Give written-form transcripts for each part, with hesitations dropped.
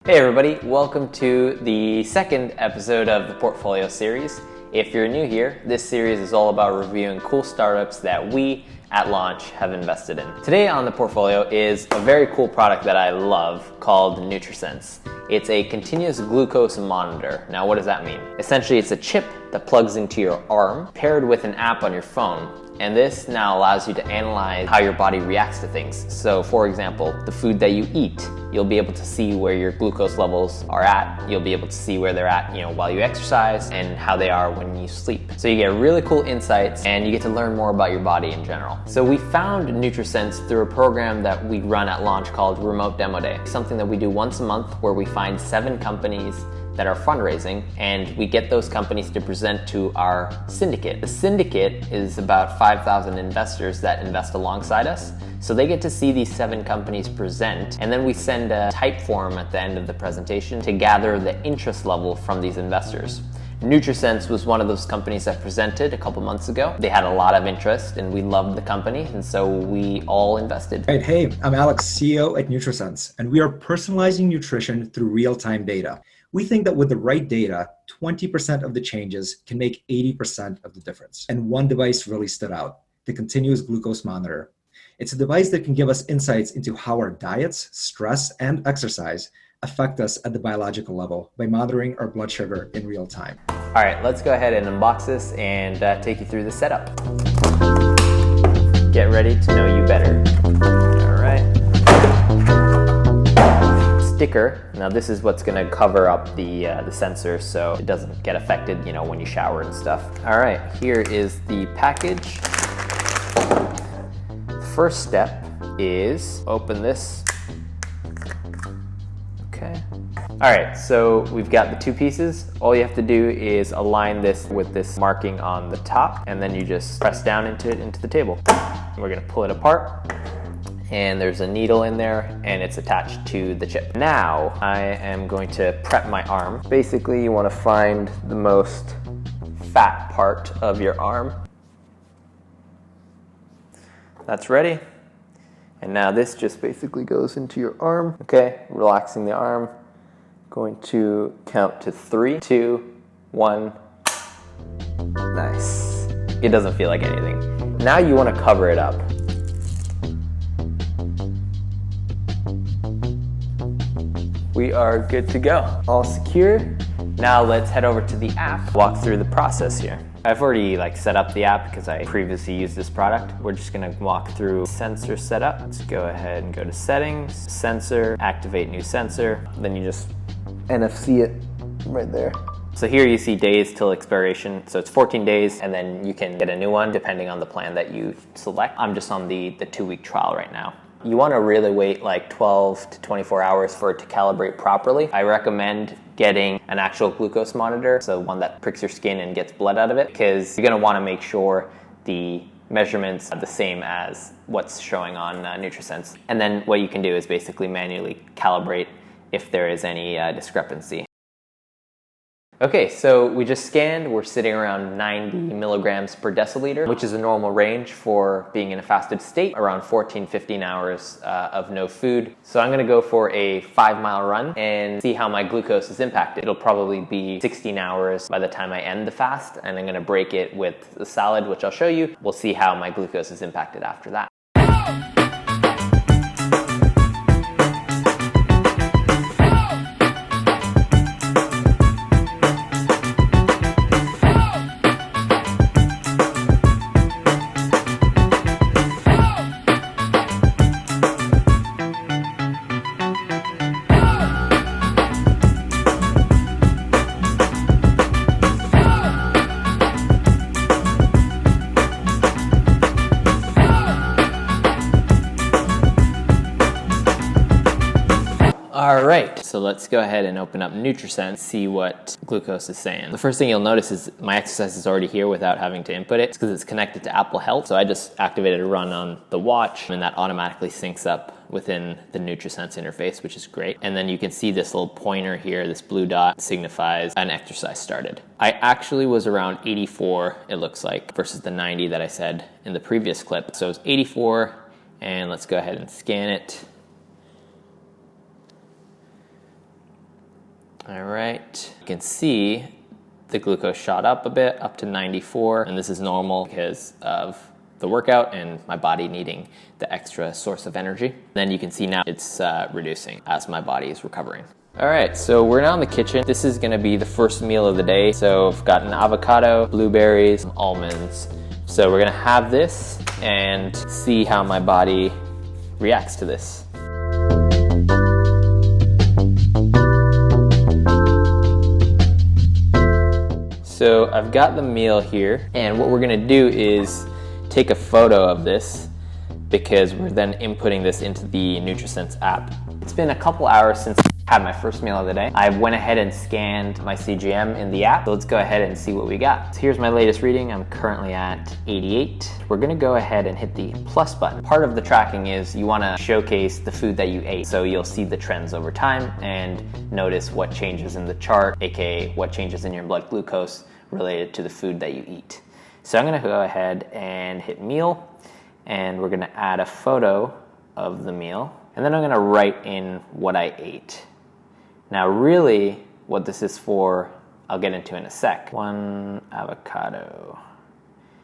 Hey everybody, welcome to the second episode of the Portfolio series. If you're new here, this series is all about reviewing cool startups that we at launch have invested in. Today on the Portfolio is a very cool product that I love called NutriSense. It's a continuous glucose monitor. Now what does that mean? Essentially it's a chip that plugs into your arm paired with an app on your phone. And this now allows you to analyze how your body reacts to things. So for example, the food that you eat, you'll be able to see where your glucose levels are at. You'll be able to see where they're at, while you exercise and how they are when you sleep. So you get really cool insights and you get to learn more about your body in general. So we found NutriSense through a program that we run at launch called Remote Demo Day. Something that we do once a month where we find 7 companies that are fundraising, and we get those companies to present to our syndicate. The syndicate is about 5,000 investors that invest alongside us. So they get to see these 7 companies present, and then we send a type form at the end of the presentation to gather the interest level from these investors. NutriSense was one of those companies that presented a couple months ago. They had a lot of interest and we loved the company, and so we all invested. Right, hey, I'm Alex, CEO at NutriSense, and we are personalizing nutrition through real-time data. We think that with the right data, 20% of the changes can make 80% of the difference. And one device really stood out, the continuous glucose monitor. It's a device that can give us insights into how our diets, stress, and exercise affect us at the biological level by monitoring our blood sugar in real time. All right, let's go ahead and unbox this and take you through the setup. Get ready to know you better. All right. Sticker. Now this is what's going to cover up the sensor so it doesn't get affected, when you shower and stuff. All right, here is the package. First step is open this. Okay. All right, so we've got the 2 pieces. All you have to do is align this with this marking on the top, and then you just press down into the table. We're going to pull it apart. And there's a needle in there and it's attached to the chip. Now I am going to prep my arm. Basically you want to find the most fat part of your arm. That's ready. And now this just basically goes into your arm. Okay, relaxing the arm. Going to count to 3, 2, 1. Nice. It doesn't feel like anything. Now you want to cover it up. We are good to go. All secure. Now let's head over to the app, walk through the process here. I've already set up the app because I previously used this product. We're just gonna walk through sensor setup. Let's go ahead and go to settings, sensor, activate new sensor. Then you just NFC it right there. So here you see days till expiration. So it's 14 days and then you can get a new one depending on the plan that you select. I'm just on the 2-week trial right now. You want to really wait 12 to 24 hours for it to calibrate properly. I recommend getting an actual glucose monitor, so one that pricks your skin and gets blood out of it, because you're going to want to make sure the measurements are the same as what's showing on NutriSense. And then what you can do is basically manually calibrate if there is any discrepancy. Okay, so we just scanned. We're sitting around 90 milligrams per deciliter, which is a normal range for being in a fasted state, around 14-15 hours of no food. So I'm gonna go for a 5-mile run and see how my glucose is impacted. It'll probably be 16 hours by the time I end the fast, and I'm gonna break it with the salad, which I'll show you. We'll see how my glucose is impacted after that. All right, so let's go ahead and open up NutriSense, see what glucose is saying. The first thing you'll notice is my exercise is already here without having to input it. It's because it's connected to Apple Health. So I just activated a run on the watch and that automatically syncs up within the NutriSense interface, which is great. And then you can see this little pointer here, this blue dot signifies an exercise started. I actually was around 84, it looks like, versus the 90 that I said in the previous clip. So it's 84, and let's go ahead and scan it. All right, you can see the glucose shot up a bit, up to 94, and this is normal because of the workout and my body needing the extra source of energy. Then you can see now it's reducing as my body is recovering. All right, so we're now in the kitchen. This is gonna be the first meal of the day. So I've got an avocado, blueberries, almonds. So we're gonna have this and see how my body reacts to this. So I've got the meal here, and what we're gonna do is take a photo of this because we're then inputting this into the NutriSense app. It's been a couple hours since I had my first meal of the day. I went ahead and scanned my CGM in the app. So let's go ahead and see what we got. So here's my latest reading. I'm currently at 88. We're gonna go ahead and hit the plus button. Part of the tracking is you wanna showcase the food that you ate. So you'll see the trends over time and notice what changes in the chart, AKA what changes in your blood glucose related to the food that you eat. So I'm gonna go ahead and hit meal, and we're gonna add a photo of the meal, and then I'm gonna write in what I ate. Now really what this is for, I'll get into in a sec. 1 avocado.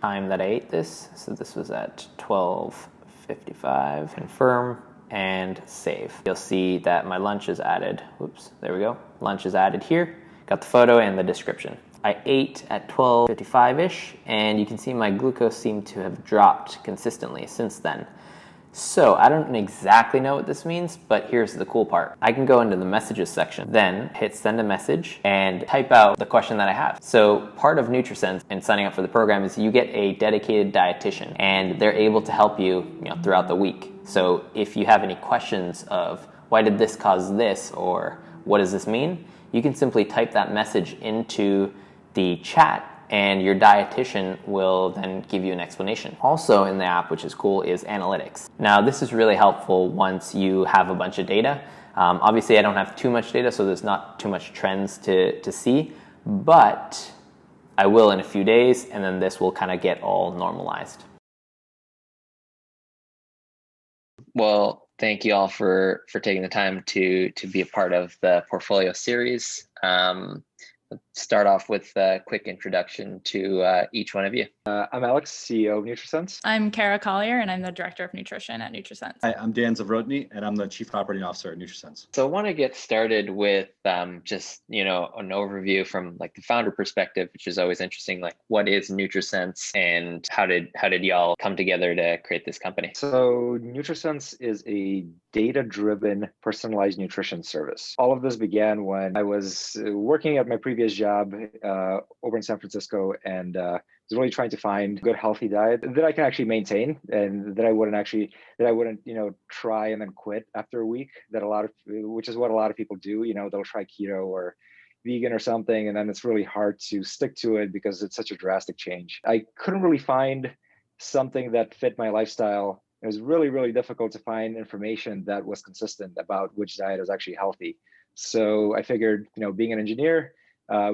Time that I ate this, so this was at 12:55. Confirm and save. You'll see that my lunch is added. Whoops, there we go. Lunch is added here. Got the photo and the description. I ate at 12:55-ish, and you can see my glucose seemed to have dropped consistently since then. So I don't exactly know what this means, but here's the cool part. I can go into the messages section, then hit send a message and type out the question that I have. So part of NutriSense and signing up for the program is you get a dedicated dietitian, and they're able to help you, throughout the week. So if you have any questions of why did this cause this, or what does this mean, you can simply type that message into the chat, and your dietitian will then give you an explanation. Also in the app, which is cool, is analytics. Now this is really helpful once you have a bunch of data. Obviously I don't have too much data, so there's not too much trends to see, but I will in a few days, and then this will kind of get all normalized. Well, thank you all for taking the time to be a part of the portfolio series. Start off with a quick introduction to each one of you. I'm Alex, CEO of NutriSense. I'm Kara Collier, and I'm the Director of Nutrition at NutriSense. Hi, I'm Dan Zavorotny, and I'm the Chief Operating Officer at NutriSense. So I want to get started with just an overview from like the founder perspective, which is always interesting. Like, what is NutriSense, and how did y'all come together to create this company? So NutriSense is a data-driven personalized nutrition service. All of this began when I was working at my previous job over in San Francisco, and was really trying to find a good healthy diet that I can actually maintain, and that I wouldn't try and then quit after a week, which is what a lot of people do. They'll try keto or vegan or something, and then it's really hard to stick to it because it's such a drastic change. I couldn't really find something that fit my lifestyle. It was really, really difficult to find information that was consistent about which diet is actually healthy. So I figured, being an engineer,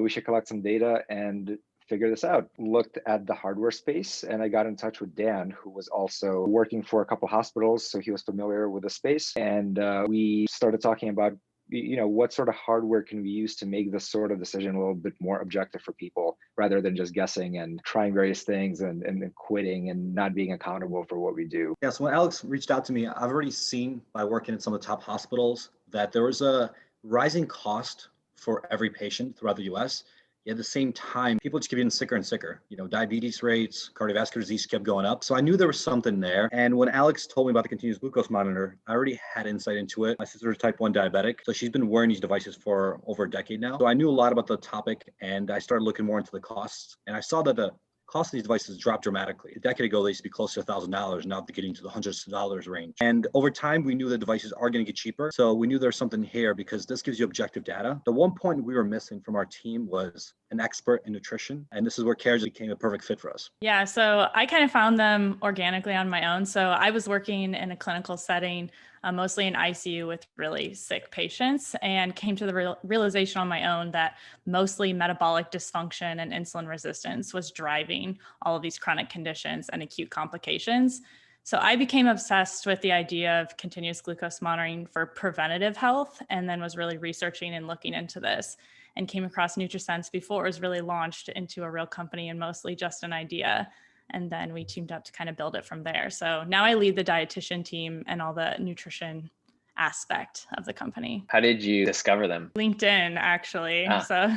we should collect some data and figure this out. Looked at the hardware space, and I got in touch with Dan, who was also working for a couple hospitals, so he was familiar with the space. And we started talking about, what sort of hardware can we use to make this sort of decision a little bit more objective for people, rather than just guessing and trying various things and quitting and not being accountable for what we do. Yeah, so when Alex reached out to me, I've already seen by working at some of the top hospitals that there was a rising cost for every patient throughout the US. Yet at the same time, people just keep getting sicker and sicker. Diabetes rates, cardiovascular disease kept going up. So I knew there was something there. And when Alex told me about the continuous glucose monitor, I already had insight into it. My sister's type 1 diabetic, so she's been wearing these devices for over a decade now. So I knew a lot about the topic, and I started looking more into the costs. And I saw that the cost of these devices dropped dramatically. A decade ago, they used to be close to $1,000. Now they're getting to the hundreds of dollars range. And over time, we knew the devices are going to get cheaper. So we knew there's something here because this gives you objective data. The one point we were missing from our team was an expert in nutrition. And this is where Kara became a perfect fit for us. Yeah, so I kind of found them organically on my own. So I was working in a clinical setting, mostly in ICU with really sick patients, and came to the realization on my own that mostly metabolic dysfunction and insulin resistance was driving all of these chronic conditions and acute complications. So I became obsessed with the idea of continuous glucose monitoring for preventative health, and then was really researching and looking into this, and came across NutriSense before it was really launched into a real company and mostly just an idea. And then we teamed up to kind of build it from there. So now I lead the dietitian team and all the nutrition aspect of the company. How did you discover them? LinkedIn, actually. Ah. So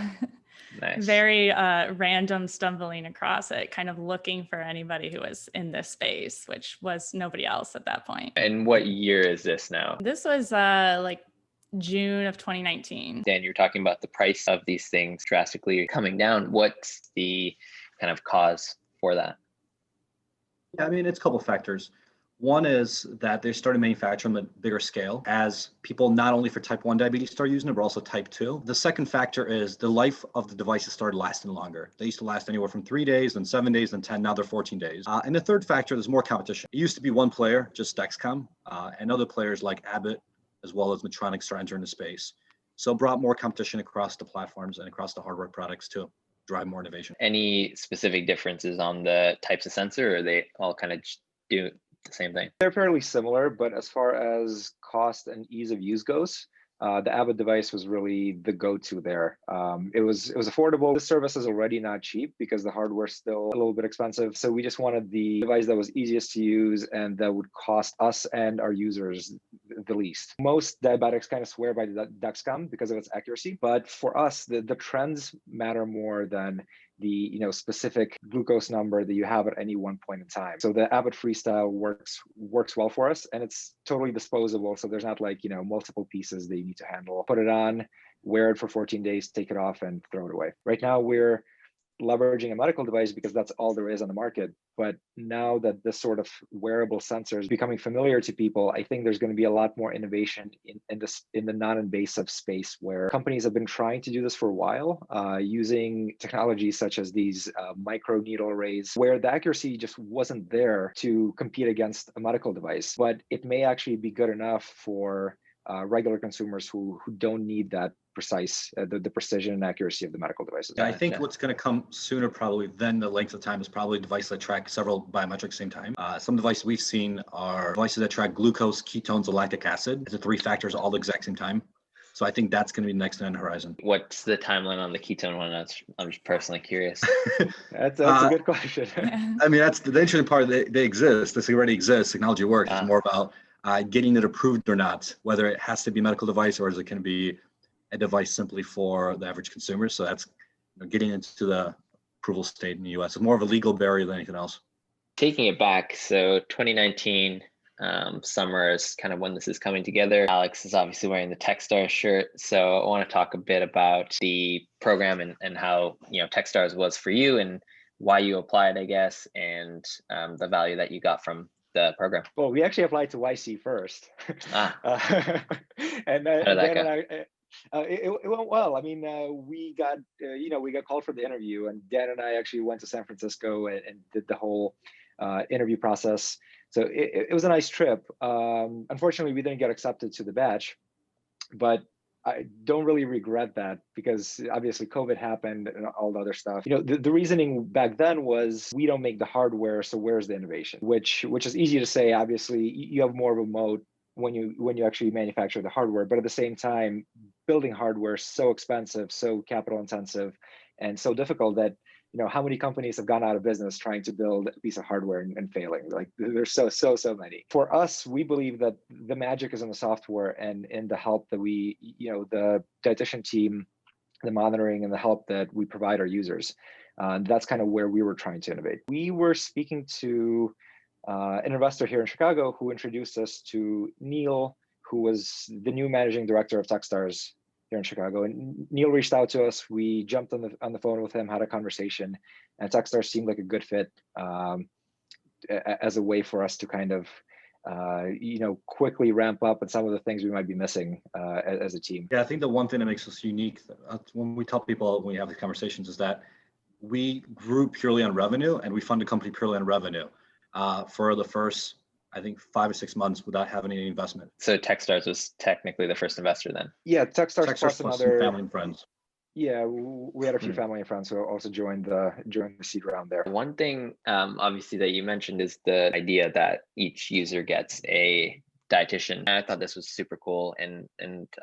Nice. very random stumbling across it, kind of looking for anybody who was in this space, which was nobody else at that point. And what year is this now? This was like June of 2019. Dan, you're talking about the price of these things drastically coming down. What's the kind of cause for that? Yeah, I mean, it's a couple of factors. One is that they started manufacturing at a bigger scale as people not only for type 1 diabetes start using it, but also type 2. The second factor is the life of the devices started lasting longer. They used to last anywhere from 3 days, then 7 days, then 10, now they're 14 days. And the third factor, there's more competition. It used to be one player, just Dexcom, and other players like Abbott, as well as Medtronic start entering the space. So it brought more competition across the platforms and across the hardware products to drive more innovation. Any specific differences on the types of sensor, or are they all kind of do the same thing? They're fairly similar, but as far as cost and ease of use goes, the Abbott device was really the go-to there. It was affordable. The service is already not cheap because the hardware's still a little bit expensive. So we just wanted the device that was easiest to use and that would cost us and our users the least. Most diabetics kind of swear by the Dexcom because of its accuracy, but for us, the trends matter more than the specific glucose number that you have at any one point in time. So the Abbott Freestyle works well for us, and it's totally disposable. So there's not like multiple pieces that you need to handle. Put it on, wear it for 14 days, take it off, and throw it away. Right now we're leveraging a medical device because that's all there is on the market. But now that this sort of wearable sensor is becoming familiar to people, I think there's going to be a lot more innovation in the non-invasive space, where companies have been trying to do this for a while, using technologies such as these micro needle arrays, where the accuracy just wasn't there to compete against a medical device. But it may actually be good enough for regular consumers who don't need that precise, the precision and accuracy of the medical devices. Yeah, I think what's going to come sooner probably than the length of time is probably devices that track several biometrics at the same time. Some devices we've seen are devices that track glucose, ketones, and lactic acid. It's the three factors all the exact same time. So I think that's going to be next on the horizon. What's the timeline on the ketone one? I'm just personally curious. That's a good question. I mean, that's the interesting part. They exist. This already exists. Technology works. It's more about getting it approved or not, whether it has to be a medical device or is it can be a device simply for the average consumer. So that's getting into the approval state in the US. It's more of a legal barrier than anything else. Taking it back, so 2019 summer is kind of when this is coming together. Alex is obviously wearing the Techstars shirt. So I want to talk a bit about the program and how Techstars was for you and why you applied, I guess, and the value that you got from the program. Well, we actually applied to YC first. And how did that go? It went well. I mean, we got called for the interview, and Dan and I actually went to San Francisco and did the whole interview process. So it was a nice trip. Unfortunately, we didn't get accepted to the batch, but I don't really regret that because obviously COVID happened and all the other stuff. The reasoning back then was we don't make the hardware, so where's the innovation? Which is easy to say. Obviously, you have more of a moat when you actually manufacture the hardware, but at the same time, building hardware is so expensive, so capital intensive, and so difficult that how many companies have gone out of business trying to build a piece of hardware and failing? Like there's so many. For us, we believe that the magic is in the software and in the help that we, the dietitian team, the monitoring and the help that we provide our users. That's kind of where we were trying to innovate. We were speaking to an investor here in Chicago who introduced us to Neil, who was the new managing director of Techstars here in Chicago. And Neil reached out to us. We jumped on the phone with him, had a conversation, and Techstars seemed like a good fit as a way for us to kind of quickly ramp up on some of the things we might be missing as a team. Yeah, I think the one thing that makes us unique when we tell people when we have the conversations is that we grew purely on revenue and we fund the company purely on revenue for the first, I think, 5 or 6 months without having any investment. So Techstars was technically the first investor then? Yeah, Techstars plus some another family and friends. Yeah, we had a few family and friends who also joined the seed round there. One thing, obviously, that you mentioned is the idea that each user gets a dietitian. And I thought this was super cool, and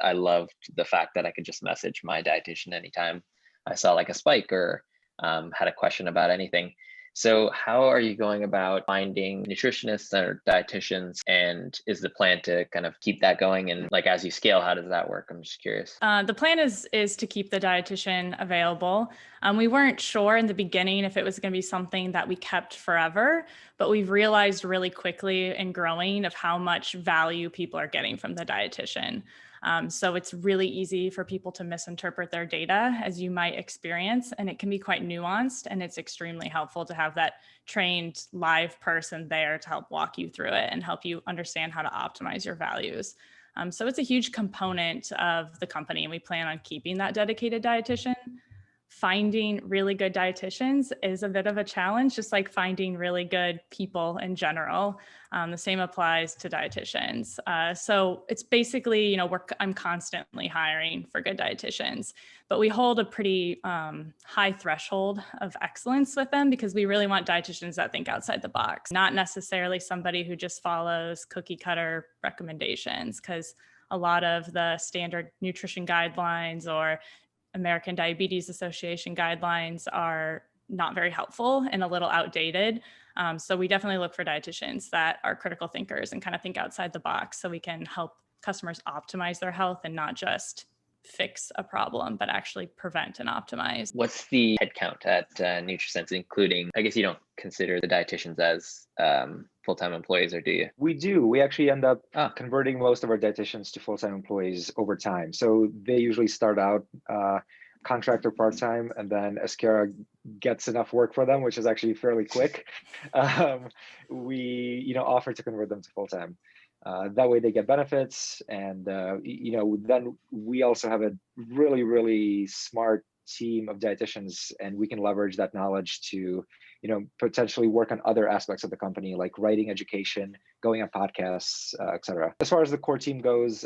I loved the fact that I could just message my dietitian anytime I saw like a spike or had a question about anything. So how are you going about finding nutritionists or dietitians, and is the plan to kind of keep that going? And like as you scale, how does that work? I'm just curious. The plan is to keep the dietitian available. We weren't sure in the beginning if it was going to be something that we kept forever, but we've realized really quickly in growing of how much value people are getting from the dietitian. So it's really easy for people to misinterpret their data, as you might experience, and it can be quite nuanced, and it's extremely helpful to have that trained live person there to help walk you through it and help you understand how to optimize your values. So it's a huge component of the company, and we plan on keeping that dedicated dietitian. Finding really good dietitians is a bit of a challenge, just like finding really good people in general. The same applies to dietitians. So it's basically, I'm constantly hiring for good dietitians, but we hold a pretty high threshold of excellence with them because we really want dietitians that think outside the box, not necessarily somebody who just follows cookie cutter recommendations, because a lot of the standard nutrition guidelines or American Diabetes Association guidelines are not very helpful and a little outdated. So we definitely look for dietitians that are critical thinkers and kind of think outside the box so we can help customers optimize their health and not just fix a problem, but actually prevent and optimize. What's the headcount at NutriSense, including, I guess you don't consider the dietitians as full-time employees, or do you? We do. We actually end up converting most of our dietitians to full-time employees over time. So they usually start out contract or part-time, and then as Kara gets enough work for them, which is actually fairly quick, we offer to convert them to full-time. That way they get benefits, and then we also have a really, really smart team of dietitians, and we can leverage that knowledge to potentially work on other aspects of the company, like writing education, going on podcasts, etc. As far as the core team goes,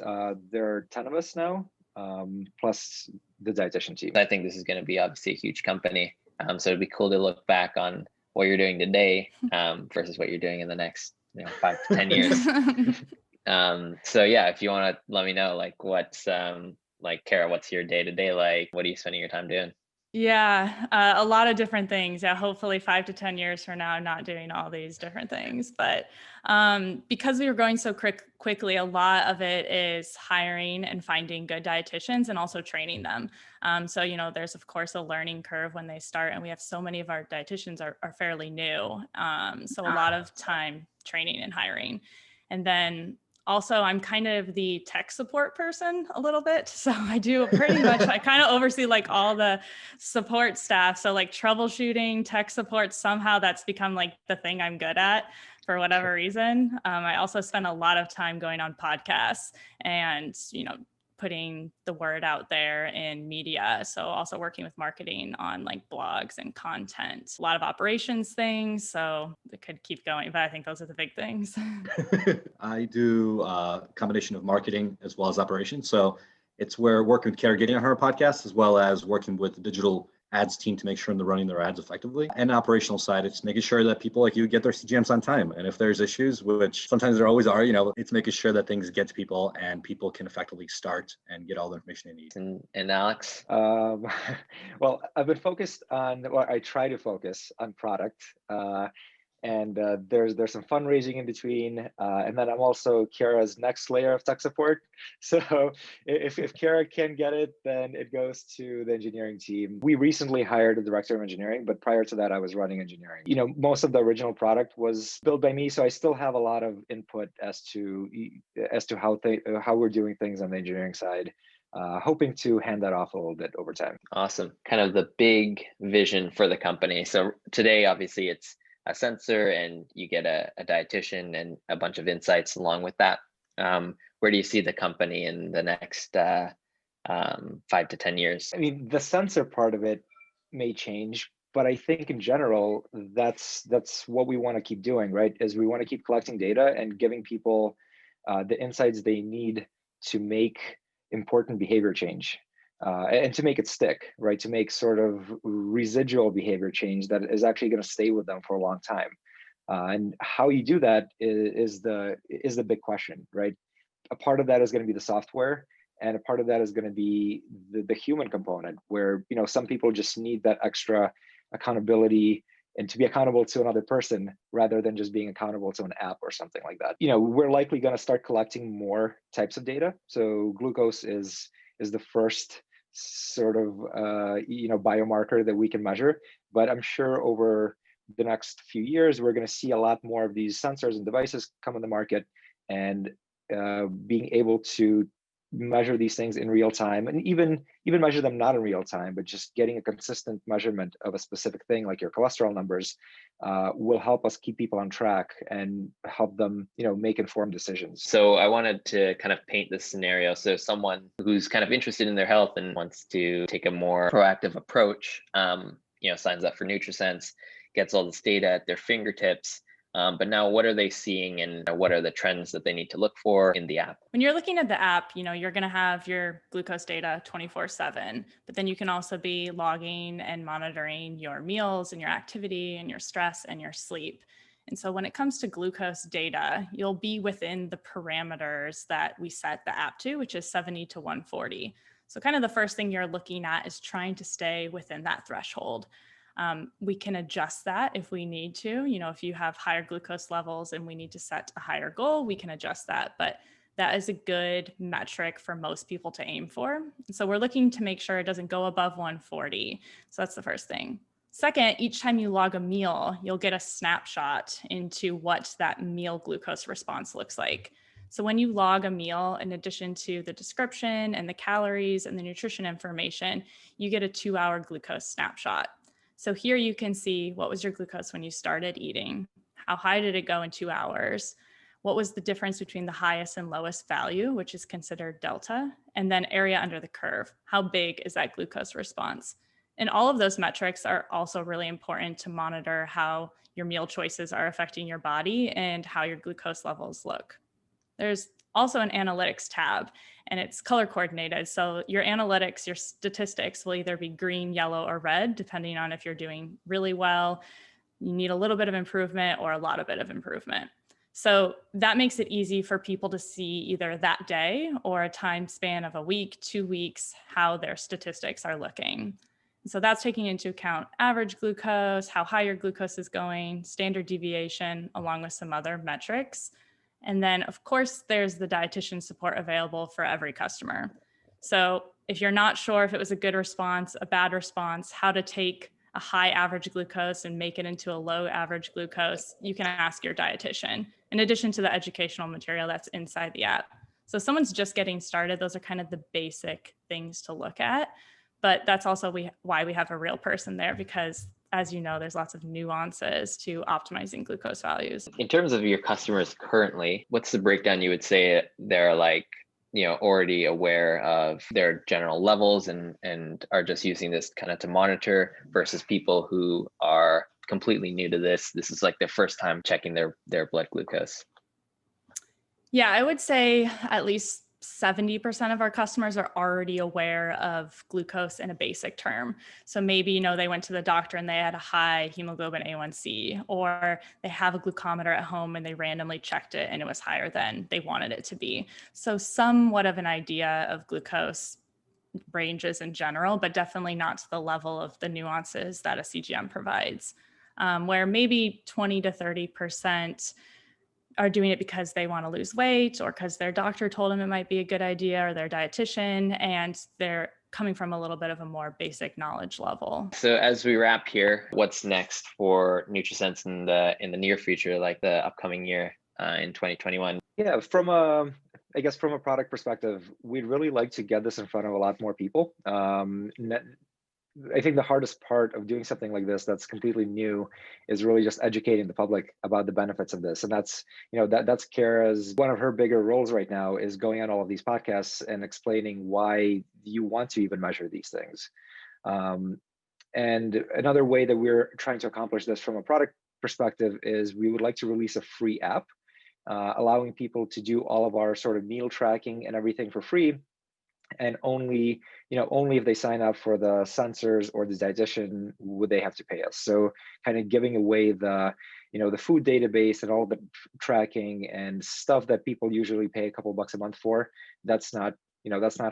there are 10 of us now, plus the dietitian team. I think this is going to be obviously a huge company, so it'd be cool to look back on what you're doing today versus what you're doing in the next 5 to 10 years. So yeah, if you want to let me know, like what's like, Kara, what's your day-to-day like? What are you spending your time doing? Yeah, a lot of different things. Yeah, hopefully 5 to 10 years from now, I'm not doing all these different things. But because we were growing so quickly, a lot of it is hiring and finding good dietitians and also training them. So, there's of course a learning curve when they start, and we have so many of our dietitians are fairly new. So a lot of time training and hiring. And then also, I'm kind of the tech support person a little bit. So I do pretty much, I kind of oversee like all the support staff. So like troubleshooting, tech support, somehow that's become like the thing I'm good at for whatever reason. I also spend a lot of time going on podcasts and, putting the word out there in media. So also working with marketing on like blogs and content, a lot of operations things. So it could keep going, but I think those are the big things. I do a combination of marketing as well as operations. So it's where working with Kara getting on her podcast, as well as working with the digital ads team to make sure they're running their ads effectively. And the operational side, it's making sure that people like you get their CGMs on time. And if there's issues, which sometimes there always are, it's making sure that things get to people and people can effectively start and get all the information they need. And Alex? Well, I've been focused on, I try to focus on product. And there's some fundraising in between, and then I'm also Kara's next layer of tech support. So if Kara can get it, then it goes to the engineering team. We recently hired a director of engineering, but prior to that, I was running engineering. Most of the original product was built by me, so I still have a lot of input as to how we're doing things on the engineering side. Hoping to hand that off a little bit over time. Awesome. Kind of the big vision for the company. So today, obviously, it's a sensor and you get a dietitian and a bunch of insights along with that. Where do you see the company in the next 5 to 10 years? I mean, the sensor part of it may change, but I think in general, that's what we want to keep doing, right? Is we want to keep collecting data and giving people the insights they need to make important behavior change. and to make it stick, right? To make sort of residual behavior change that is actually going to stay with them for a long time. And how you do that is the big question, right? A part of that is going to be the software, and a part of that is going to be the human component, where some people just need that extra accountability and to be accountable to another person rather than just being accountable to an app or something like that. We're likely going to start collecting more types of data. So glucose is the first sort of biomarker that we can measure, but I'm sure over the next few years we're going to see a lot more of these sensors and devices come on the market, and being able to measure these things in real time, and even measure them not in real time, but just getting a consistent measurement of a specific thing like your cholesterol numbers will help us keep people on track and help them make informed decisions. So I wanted to kind of paint this scenario. So someone who's kind of interested in their health and wants to take a more proactive approach, signs up for NutriSense, gets all this data at their fingertips. But now what are they seeing, and what are the trends that they need to look for in the app? When you're looking at the app, you're going to have your glucose data 24/7, but then you can also be logging and monitoring your meals and your activity and your stress and your sleep. And so when it comes to glucose data, you'll be within the parameters that we set the app to, which is 70 to 140. So kind of the first thing you're looking at is trying to stay within that threshold. We can adjust that if we need to. If you have higher glucose levels and we need to set a higher goal, we can adjust that. But that is a good metric for most people to aim for. So we're looking to make sure it doesn't go above 140. So that's the first thing. Second, each time you log a meal, you'll get a snapshot into what that meal glucose response looks like. So when you log a meal, in addition to the description and the calories and the nutrition information, you get a 2-hour glucose snapshot. So here you can see what was your glucose when you started eating, how high did it go in 2 hours, what was the difference between the highest and lowest value, which is considered delta, and then area under the curve, how big is that glucose response? And all of those metrics are also really important to monitor how your meal choices are affecting your body and how your glucose levels look. There's also an analytics tab, and it's color coordinated. So your analytics, your statistics will either be green, yellow, or red, depending on if you're doing really well, you need a little bit of improvement, or a lot of bit of improvement. So that makes it easy for people to see either that day or a time span of a week, 2 weeks, how their statistics are looking. So that's taking into account average glucose, how high your glucose is going, standard deviation, along with some other metrics. And then, of course, there's the dietitian support available for every customer. So if you're not sure if it was a good response, a bad response, how to take a high average glucose and make it into a low average glucose, you can ask your dietitian, in addition to the educational material that's inside the app. So if someone's just getting started, those are kind of the basic things to look at. But that's also why we have a real person there, because as you know, there's lots of nuances to optimizing glucose values. In terms of your customers currently, what's the breakdown you would say they're already aware of their general levels and are just using this kind of to monitor, versus people who are completely new to this? This is like their first time checking their blood glucose. Yeah, I would say at least 70% of our customers are already aware of glucose in a basic term. So maybe, they went to the doctor and they had a high hemoglobin A1C, or they have a glucometer at home and they randomly checked it and it was higher than they wanted it to be. So somewhat of an idea of glucose ranges in general, but definitely not to the level of the nuances that a CGM provides, where maybe 20 to 30% are doing it because they want to lose weight, or because their doctor told them it might be a good idea, or their dietitian, and they're coming from a little bit of a more basic knowledge level. So as we wrap here, what's next for NutriSense in the near future, like the upcoming year in 2021? Yeah, from a product perspective, we'd really like to get this in front of a lot more people. I think the hardest part of doing something like this that's completely new is really just educating the public about the benefits of this. And that's Kara's, one of her bigger roles right now is going on all of these podcasts and explaining why you want to even measure these things. And another way that we're trying to accomplish this from a product perspective is we would like to release a free app, allowing people to do all of our sort of meal tracking and everything for free, and only only if they sign up for the sensors or the dietitian would they have to pay us. So kind of giving away the the food database and all the tracking and stuff that people usually pay a couple bucks a month for. That's not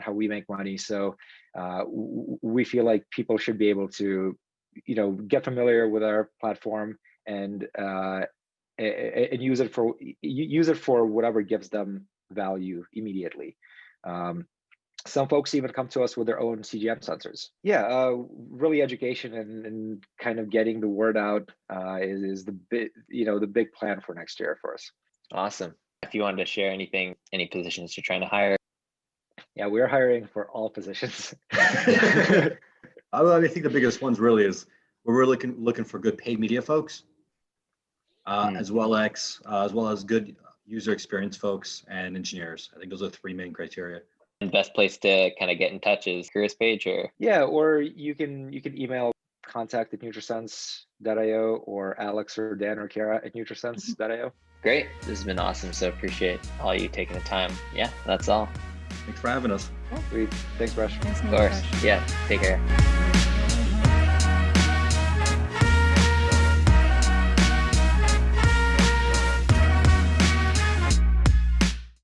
how we make money. So we feel like people should be able to get familiar with our platform and use it for whatever gives them value immediately. Some folks even come to us with their own CGM sensors. Yeah, really education and kind of getting the word out is the big plan for next year for us. Awesome. If you wanted to share anything, any positions you're trying to hire. Yeah, we're hiring for all positions. I think the biggest ones really is we're really looking for good paid media folks, as well as good user experience folks and engineers. I think those are the 3 main criteria. And best place to kind of get in touch is careers page, or or you can email contact@nutrisense.io or Alex or Dan or Kara at nutrisense.io. Great. This has been awesome. So appreciate all you taking the time. Yeah, that's all. Thanks for having us. Thanks, Rush. Thanks, Of course. Rush. Yeah. Take care.